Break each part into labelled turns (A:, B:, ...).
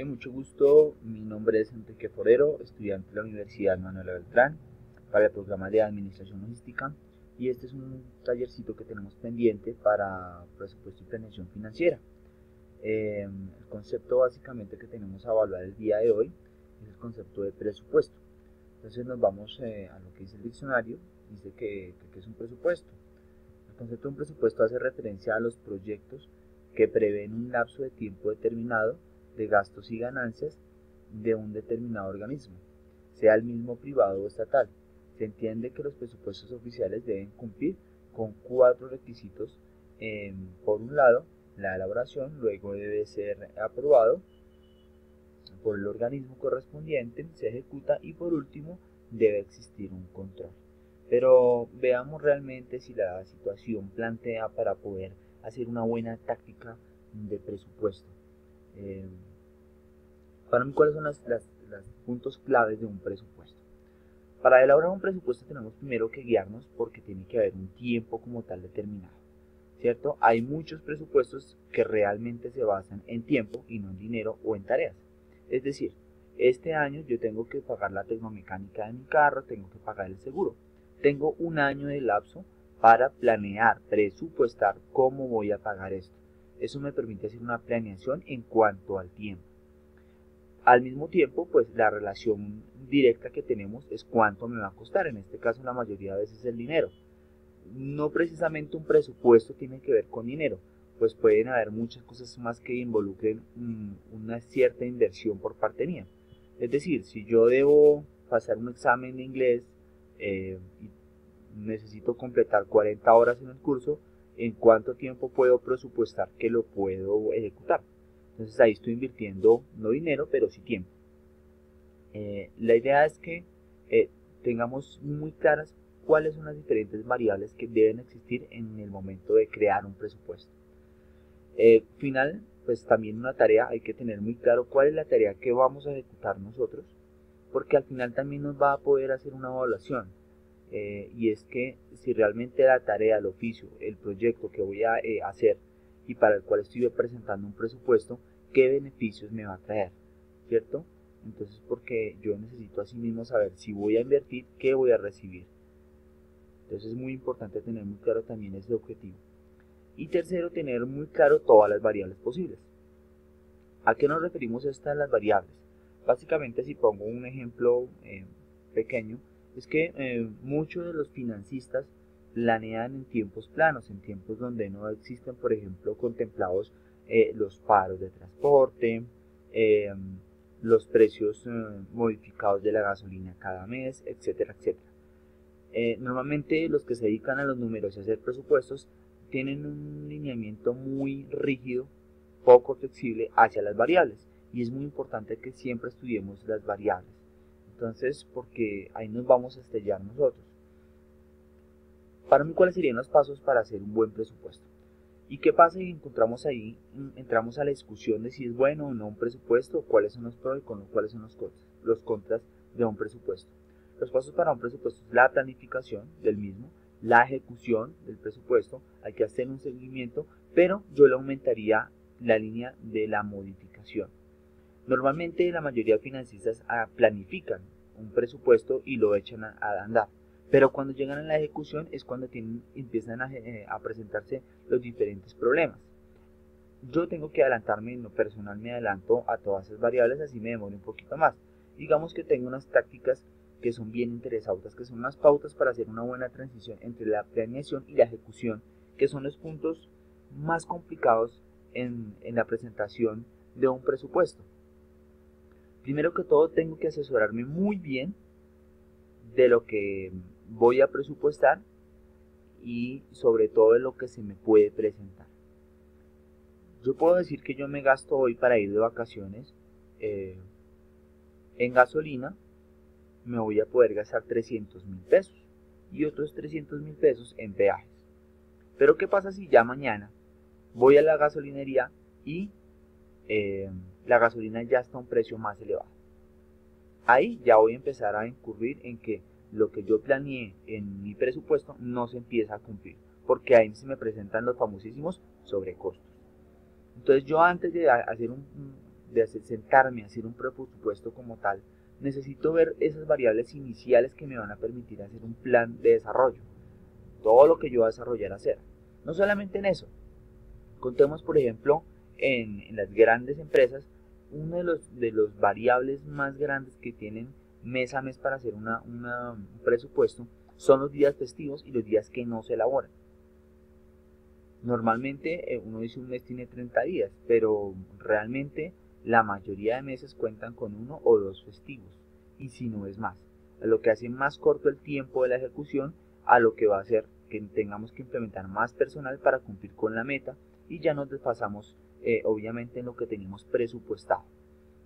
A: Mucho gusto, mi nombre es Enrique Forero, estudiante de la Universidad Manuel Beltrán para el programa de Administración Logística, y este es un tallercito que tenemos pendiente para presupuesto y planeación financiera. El concepto básicamente que tenemos a evaluar el día de hoy es el concepto de presupuesto. Entonces nos vamos a lo que dice el diccionario. Dice que es un presupuesto. El concepto de un presupuesto hace referencia a los proyectos que prevén un lapso de tiempo determinado de gastos y ganancias de un determinado organismo, sea el mismo privado o estatal. Se entiende que los presupuestos oficiales deben cumplir con cuatro requisitos. Por un lado, la elaboración, luego debe ser aprobado por el organismo correspondiente, se ejecuta y por último debe existir un control. Pero veamos realmente si la situación plantea para poder hacer una buena táctica de presupuesto. Eh, para mí, ¿cuáles son los puntos claves de un presupuesto? Para elaborar un presupuesto tenemos primero que guiarnos porque tiene que haber un tiempo como tal determinado, ¿cierto? Hay muchos presupuestos que realmente se basan en tiempo y no en dinero o en tareas. Es decir, este año yo tengo que pagar la tecnomecánica de mi carro, tengo que pagar el seguro. Tengo un año de lapso para planear, presupuestar cómo voy a pagar esto. Eso me permite hacer una planeación en cuanto al tiempo. Al mismo tiempo, pues la relación directa que tenemos es cuánto me va a costar. En este caso, la mayoría de veces el dinero. No precisamente un presupuesto tiene que ver con dinero, pues pueden haber muchas cosas más que involucren una cierta inversión por parte mía. Es decir, si yo debo pasar un examen de inglés y necesito completar 40 horas en el curso, ¿en cuánto tiempo puedo presupuestar que lo puedo ejecutar? Entonces ahí estoy invirtiendo no dinero, pero sí tiempo. La idea es que eh, tengamos muy claras cuáles son las diferentes variables que deben existir en el momento de crear un presupuesto. Final, pues también una tarea, hay que tener muy claro cuál es la tarea que vamos a ejecutar nosotros, porque al final también nos va a poder hacer una evaluación. Y es que si realmente la tarea, el oficio, el proyecto que voy a hacer y para el cual estoy presentando un presupuesto, qué beneficios me va a traer, ¿cierto? Entonces, porque yo necesito así mismo saber si voy a invertir, qué voy a recibir. Entonces es muy importante tener muy claro también ese objetivo. Y tercero, tener muy claro todas las variables posibles. ¿A qué nos referimos estas las variables? Básicamente, si pongo un ejemplo pequeño, es que muchos de los financistas planean en tiempos planos, en tiempos donde no existen, por ejemplo, contemplados los paros de transporte, eh, los precios modificados de la gasolina cada mes, etcétera, etcétera. Normalmente los que se dedican a los números y a hacer presupuestos tienen un lineamiento muy rígido, poco flexible hacia las variables, y es muy importante que siempre estudiemos las variables. Entonces, porque ahí nos vamos a estrellar nosotros. Para mí, ¿cuáles serían los pasos para hacer un buen presupuesto? ¿Y qué pasa si encontramos ahí, entramos a la discusión de si es bueno o no un presupuesto, cuáles son los pros y cuáles son los contras de un presupuesto? Los pasos para un presupuesto es la planificación del mismo, la ejecución del presupuesto, hay que hacer un seguimiento, pero yo le aumentaría la línea de la modificación. Normalmente la mayoría de financistas planifican un presupuesto y lo echan a andar, pero cuando llegan a la ejecución es cuando empiezan a presentarse los diferentes problemas. Yo tengo que adelantarme, en lo personal me adelanto a todas esas variables, así me demoro un poquito más. Digamos que tengo unas tácticas que son bien interesantes, que son unas pautas para hacer una buena transición entre la planeación y la ejecución, que son los puntos más complicados en la presentación de un presupuesto. Primero que todo tengo que asesorarme muy bien de lo que voy a presupuestar y sobre todo de lo que se me puede presentar. Yo puedo decir que yo me gasto hoy para ir de vacaciones eh, en gasolina, me voy a poder gastar 300.000 pesos y otros 300.000 pesos en peajes. Pero ¿qué pasa si ya mañana voy a la gasolinería y la gasolina ya está a un precio más elevado? Ahí ya voy a empezar a incurrir en que lo que yo planeé en mi presupuesto no se empieza a cumplir, porque ahí se me presentan los famosísimos sobrecostos. Entonces yo antes de sentarme a hacer un presupuesto como tal, necesito ver esas variables iniciales que me van a permitir hacer un plan de desarrollo, todo lo que yo voy a desarrollar hacer. No solamente en eso, contemos por ejemplo en las grandes empresas, uno de los variables más grandes que tienen mes a mes para hacer un presupuesto son los días festivos y los días que no se elaboran. Normalmente uno dice un mes tiene 30 días, pero realmente la mayoría de meses cuentan con 1 o 2 festivos, y si no es más, lo que hace más corto el tiempo de la ejecución, a lo que va a hacer que tengamos que implementar más personal para cumplir con la meta y ya nos desfasamos obviamente en lo que teníamos presupuestado.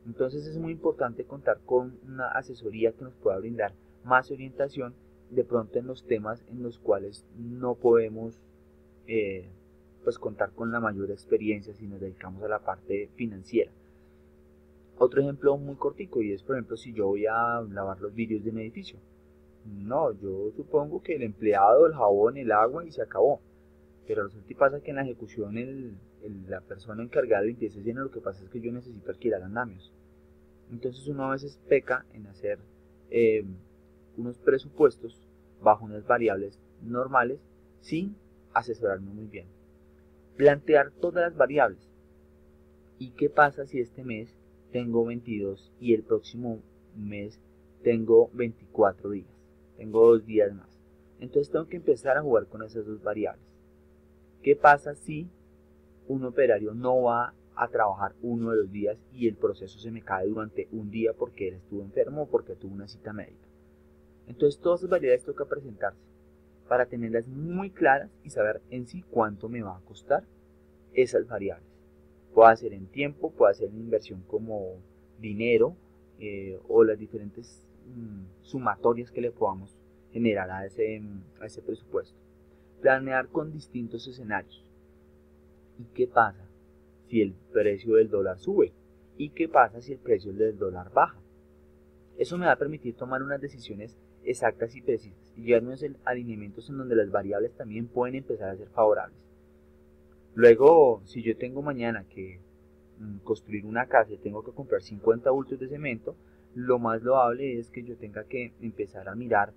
A: Entonces es muy importante contar con una asesoría que nos pueda brindar más orientación de pronto en los temas en los cuales no podemos pues contar con la mayor experiencia si nos dedicamos a la parte financiera. Otro ejemplo muy cortico, y es por ejemplo si yo voy a lavar los vidrios de un edificio. No, yo supongo que el empleado, el jabón, el agua y se acabó. Pero resulta y pasa que en la ejecución la persona encargada de limpieza llena, lo que pasa es que yo necesito alquilar andamios. Entonces uno a veces peca en hacer unos presupuestos bajo unas variables normales sin asesorarme muy bien. Plantear todas las variables. ¿Y qué pasa si este mes tengo 22 y el próximo mes tengo 24 días? Tengo 2 días más. Entonces tengo que empezar a jugar con esas dos variables. ¿Qué pasa si un operario no va a trabajar uno de los días y el proceso se me cae durante un día porque él estuvo enfermo o porque tuvo una cita médica? Entonces todas esas variables toca presentarse para tenerlas muy claras y saber en sí cuánto me va a costar esas variables. Puede ser en tiempo, puede ser en inversión como dinero o las diferentes sumatorias que le podamos generar a ese presupuesto. Planear con distintos escenarios. ¿Y qué pasa si el precio del dólar sube? ¿Y qué pasa si el precio del dólar baja? Eso me va a permitir tomar unas decisiones exactas y precisas y llevarnos a alineamientos en donde las variables también pueden empezar a ser favorables. Luego, si yo tengo mañana que construir una casa y tengo que comprar 50 bultos de cemento, lo más loable es que yo tenga que empezar a mirar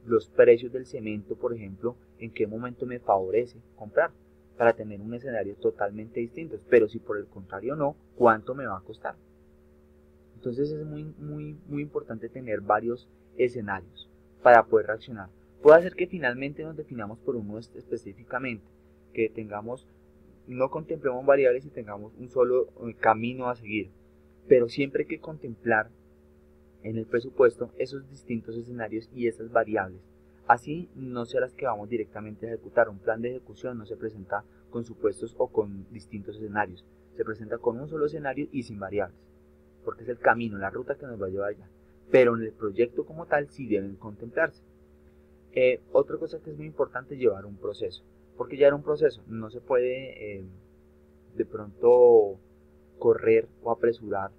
A: los precios del cemento, por ejemplo, en qué momento me favorece comprar, para tener un escenario totalmente distinto. Pero si por el contrario no, ¿cuánto me va a costar? Entonces es muy importante tener varios escenarios para poder reaccionar. Puede ser que finalmente nos definamos por uno específicamente, que no contemplemos variables y tengamos un solo camino a seguir, pero siempre hay que contemplar en el presupuesto esos distintos escenarios y esas variables. Así no sean las que vamos directamente a ejecutar. Un plan de ejecución no se presenta con supuestos o con distintos escenarios, se presenta con un solo escenario y sin variables, porque es el camino, la ruta que nos va a llevar allá. Pero en el proyecto como tal sí deben contemplarse. Otra cosa que es muy importante es llevar un proceso, porque llevar un proceso no se puede de pronto correr o apresurar,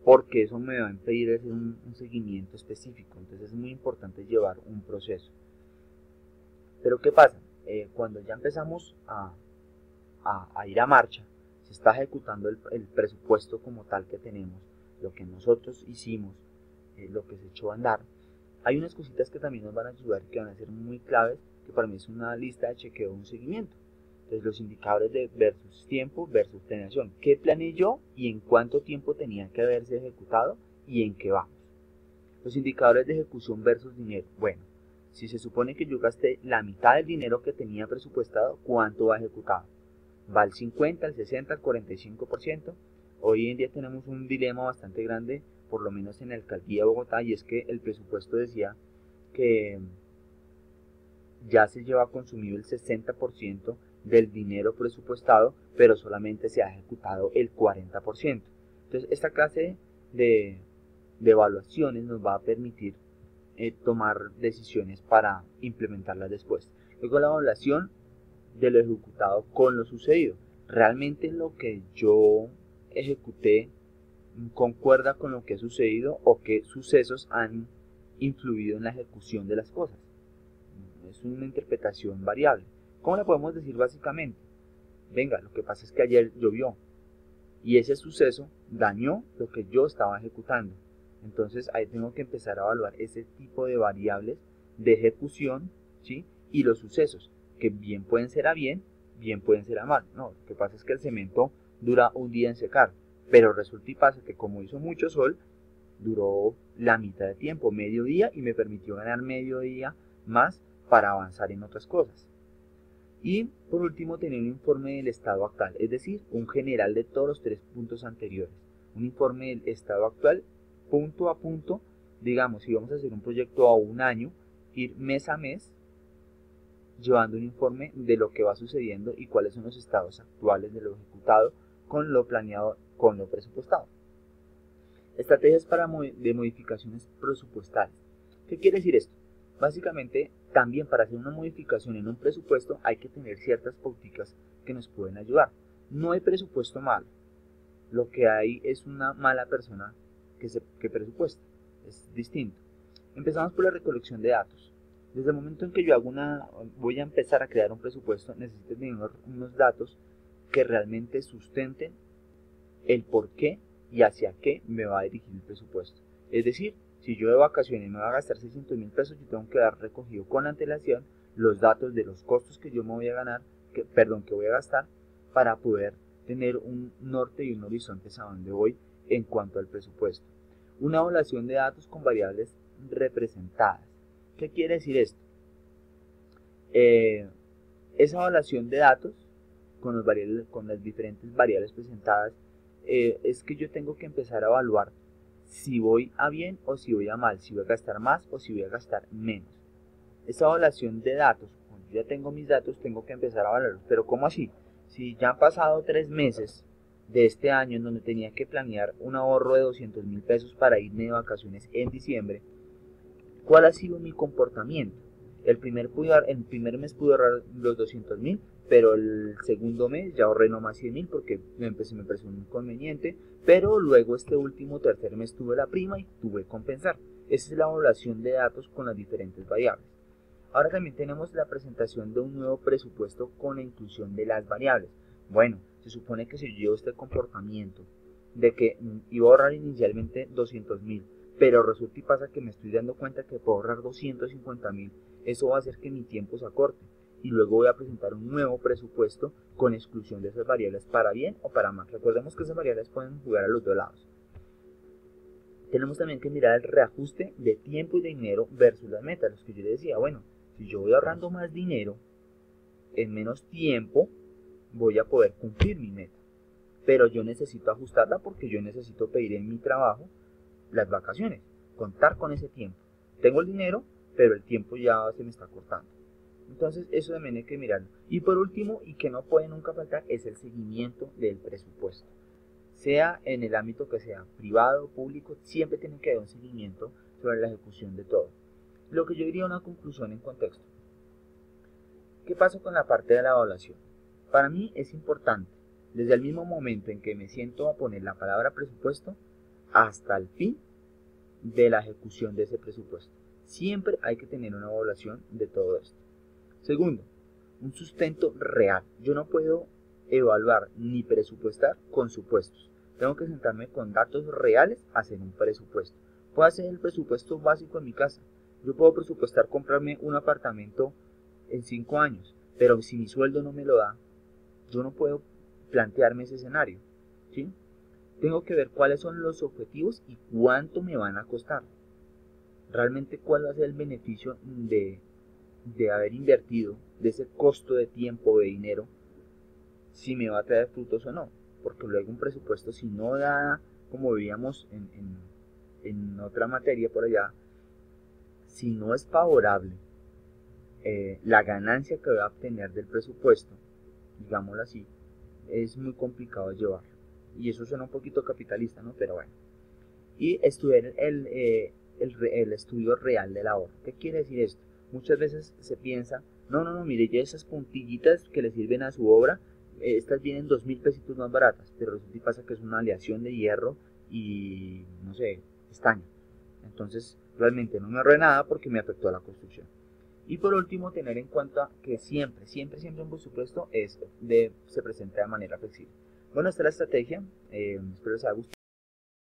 A: porque eso me va a impedir hacer un seguimiento específico. Entonces es muy importante llevar un proceso. Pero ¿qué pasa? Cuando ya empezamos a ir a marcha, se está ejecutando el presupuesto como tal que tenemos, lo que nosotros hicimos, lo que se echó a andar, hay unas cositas que también nos van a ayudar, que van a ser muy claves, que para mí es una lista de chequeo, un seguimiento. Entonces los indicadores de versus tiempo versus planeación. ¿Qué planeé yo y en cuánto tiempo tenía que haberse ejecutado y en qué vamos? Los indicadores de ejecución versus dinero. Bueno, si se supone que yo gasté la mitad del dinero que tenía presupuestado, ¿cuánto va ejecutado? ¿Va al 50, al 60, al 45%? Hoy en día tenemos un dilema bastante grande, por lo menos en la alcaldía de Bogotá, y es que el presupuesto decía que ya se lleva consumido el 60% del dinero presupuestado, pero solamente se ha ejecutado el 40%. Entonces, esta clase de evaluaciones nos va a permitir tomar decisiones para implementarlas después. Luego la evaluación de lo ejecutado con lo sucedido. ¿Realmente lo que yo ejecuté concuerda con lo que ha sucedido o qué sucesos han influido en la ejecución de las cosas? Es una interpretación variable. ¿Cómo la podemos decir básicamente? Venga, lo que pasa es que ayer llovió. y ese suceso dañó lo que yo estaba ejecutando. Entonces ahí tengo que empezar a evaluar ese tipo de variables de ejecución, ¿sí? Y los sucesos, que bien pueden ser a bien, bien pueden ser a mal. No, lo que pasa es que el cemento dura un día en secar, pero resulta y pasa que como hizo mucho sol, duró la mitad de tiempo, medio día, y me permitió ganar medio día más para avanzar en otras cosas. Y por último, tener un informe del estado actual, es decir, un general de todos los 3 puntos anteriores. Un informe del estado actual, punto a punto, digamos, si vamos a hacer un proyecto a un año, ir mes a mes, llevando un informe de lo que va sucediendo y cuáles son los estados actuales de lo ejecutado con lo planeado, con lo presupuestado. Estrategias de modificaciones presupuestales. ¿Qué quiere decir esto? Básicamente, también para hacer una modificación en un presupuesto hay que tener ciertas pauticas que nos pueden ayudar. No hay presupuesto malo. Lo que hay es una mala persona que presupuesta. Es distinto. Empezamos por la recolección de datos. Desde el momento en que yo voy a empezar a crear un presupuesto, necesito tener unos datos que realmente sustenten el por qué y hacia qué me va a dirigir el presupuesto. Es decir, si yo de vacaciones me voy a gastar 600.000 pesos, yo tengo que dar recogido con antelación los datos de los costos que yo me voy a ganar, que voy a gastar, para poder tener un norte y un horizonte a dónde voy en cuanto al presupuesto. Una evaluación de datos con variables representadas. ¿Qué quiere decir esto? Esa evaluación de datos con las diferentes variables presentadas es que yo tengo que empezar a evaluar si voy a bien o si voy a mal, si voy a gastar más o si voy a gastar menos. Esa evaluación de datos, cuando ya tengo mis datos, tengo que empezar a evaluarlos. Pero ¿cómo así? Si ya han pasado 3 meses de este año en donde tenía que planear un ahorro de 200.000 pesos para irme de vacaciones en diciembre, ¿cuál ha sido mi comportamiento? El primer mes pude ahorrar los 200.000, pero el segundo mes ya ahorré nomás 100.000 porque me pareció un inconveniente, pero luego este último tercer mes tuve la prima y tuve que compensar. Esa es la evaluación de datos con las diferentes variables. Ahora también tenemos la presentación de un nuevo presupuesto con la inclusión de las variables. Bueno, se supone que si yo llevo este comportamiento de que iba a ahorrar inicialmente 200.000, pero resulta y pasa que me estoy dando cuenta que puedo ahorrar 250.000, eso va a hacer que mi tiempo se acorte y luego voy a presentar un nuevo presupuesto con exclusión de esas variables para bien o para mal. Recordemos que esas variables pueden jugar a los dos lados. Tenemos también que mirar el reajuste de tiempo y de dinero versus las metas. Los que yo les decía, bueno, si yo voy ahorrando más dinero en menos tiempo, voy a poder cumplir mi meta. Pero yo necesito ajustarla porque yo necesito pedir en mi trabajo las vacaciones, contar con ese tiempo. Tengo el dinero, pero el tiempo ya se me está cortando. Entonces eso también hay que mirarlo. Y por último, y que no puede nunca faltar, es el seguimiento del presupuesto. Sea en el ámbito que sea, privado o público, siempre tiene que haber un seguimiento sobre la ejecución de todo. Lo que yo diría una conclusión en contexto. ¿Qué pasa con la parte de la evaluación? Para mí es importante, desde el mismo momento en que me siento a poner la palabra presupuesto, hasta el fin de la ejecución de ese presupuesto. Siempre hay que tener una evaluación de todo esto. Segundo, un sustento real. Yo no puedo evaluar ni presupuestar con supuestos. Tengo que sentarme con datos reales a hacer un presupuesto. Puedo hacer el presupuesto básico en mi casa. Yo puedo presupuestar comprarme un apartamento en 5 años, pero si mi sueldo no me lo da, yo no puedo plantearme ese escenario, ¿sí? Tengo que ver cuáles son los objetivos y cuánto me van a costar. Realmente cuál va a ser el beneficio de haber invertido, de ese costo de tiempo, de dinero, si me va a traer frutos o no. Porque luego un presupuesto, si no da, como veíamos en otra materia por allá, si no es favorable la ganancia que voy a obtener del presupuesto, digámoslo así, es muy complicado llevarlo. Y eso suena un poquito capitalista, ¿no? Pero bueno. Y estudiar el estudio real del ahorro. ¿Qué quiere decir esto? Muchas veces se piensa, no, mire, ya esas puntillitas que le sirven a su obra, estas vienen 2.000 pesitos más baratas, pero resulta y pasa que es una aleación de hierro y, no sé, estaño. Entonces, realmente no me ahorré nada porque me afectó a la construcción. Y por último, tener en cuenta que siempre un presupuesto se presenta de manera flexible. Bueno, esta es la estrategia, espero les haya gustado.